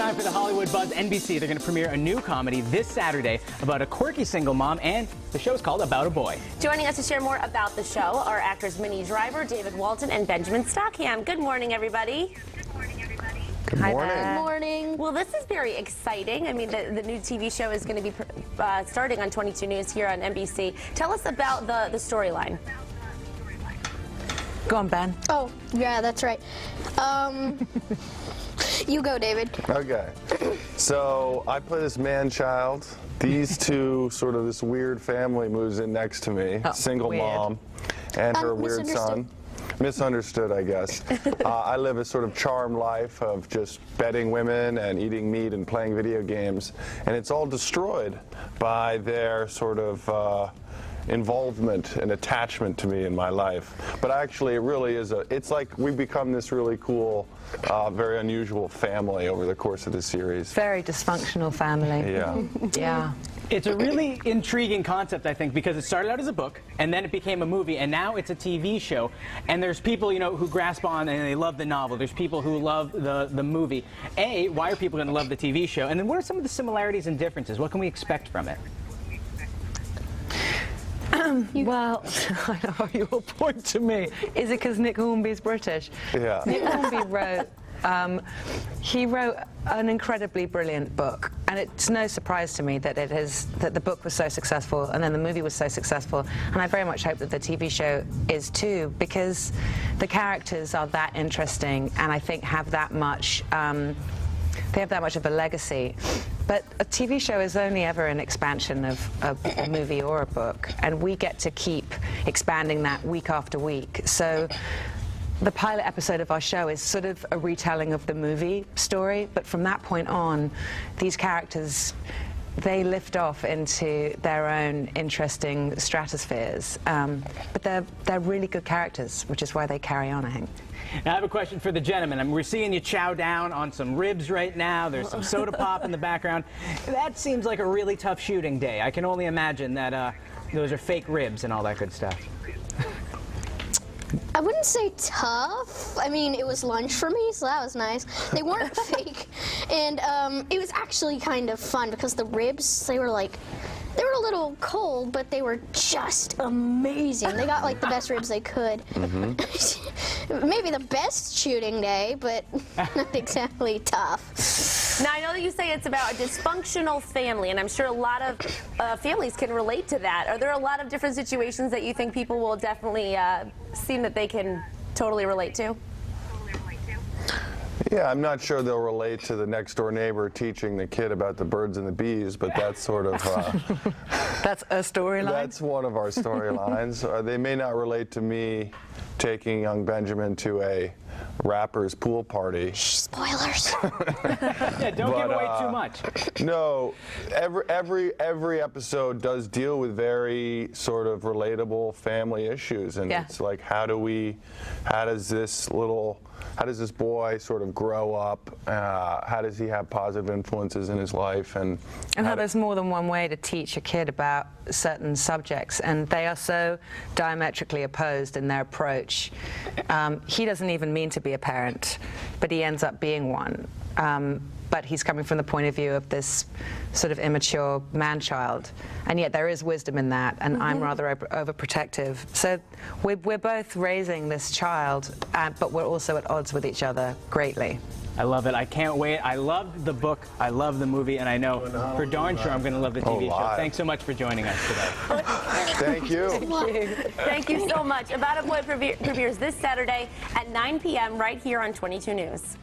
time for the Hollywood Buzz NBC. They're going to premiere a new comedy this Saturday about a quirky single mom, and the show's called About a Boy. Joining us to share more about the show are actors Minnie Driver, David Walton, and Benjamin Stockham. Good morning, everybody. Good morning. Good morning. Well, this is very exciting. I mean, the new TV show is going to be starting on 22 News here on NBC. Tell us about the storyline. Go on, Ben. Oh, yeah, that's right. You go, David. Okay. So I play this man-child. These two, sort of this weird family moves in next to me. Single weird. mom and her weird son. Misunderstood, I guess. I live a sort of charmed life of just bedding women and eating meat and playing video games. And it's all destroyed by their sort of involvement and attachment to me in my life. But actually, it really is it's like we've become this really cool, very unusual family over the course of the series. Very dysfunctional family. Yeah. Yeah. It's a really intriguing concept, I think, because it started out as a book, and then it became a movie, and now it's a TV show. And there's people, you know, who grasp on and they love the novel. There's people who love the movie. A, why are people going to love the TV show? And then what are some of the similarities and differences? What can we expect from it? Well, I know you will point to me. Is it because Nick Hornby's British? Yeah. Nick Hornby wrote, he wrote an incredibly brilliant book, and it's no surprise to me that the book was so successful, and then the movie was so successful, and I very much hope that the TV show is too, because the characters are that interesting, and I think have that much. They have that much of a legacy. But a TV show is only ever an expansion of a movie or a book, and we get to keep expanding that week after week. So the pilot episode of our show is sort of a retelling of the movie story, but from that point on, these characters, they lift off into their own interesting stratospheres. But they're really good characters, which is why they carry on, I think. Now, I have a question for the gentleman. I mean, we're seeing you chow down on some ribs right now. There's some soda pop in the background. That seems like a really tough shooting day. I can only imagine that those are fake ribs and all that good stuff. I wouldn't say tough. I mean, it was lunch for me, so that was nice. They weren't fake. And it was actually kind of fun because the ribs, they were a little cold, but they were just amazing. They got like the best ribs they could. Maybe the best shooting day, but not exactly tough. Now, I know that you say it's about a dysfunctional family, and I'm sure a lot of families can relate to that. Are there a lot of different situations that you think people will definitely seem that they can totally relate to? Yeah, I'm not sure they'll relate to the next door neighbor teaching the kid about the birds and the bees, but that's sort of That's a storyline? That's one of our storylines. They may not relate to me taking young Benjamin to a rapper's pool party. Spoilers. Yeah, don't give away too much. No, every episode does deal with very sort of relatable family issues, and it's like, how does this boy sort of grow up? How does he have positive influences in his life? And how there's more than one way to teach a kid about certain subjects, and they are so diametrically opposed in their approach. He doesn't even mean to be a parent, but he ends up being one. But he's coming from the point of view of this sort of immature man-child, and yet there is wisdom in that, and I'm rather overprotective. So we're both raising this child, but we're also at odds with each other greatly. I love it. I can't wait. I love the book. I love the movie, and I know for darn sure I'm going to love the TV show. Thanks so much for joining us today. Thank you. Thank you so much. About a Boy premieres this Saturday at 9 p.m. right here on 22 News.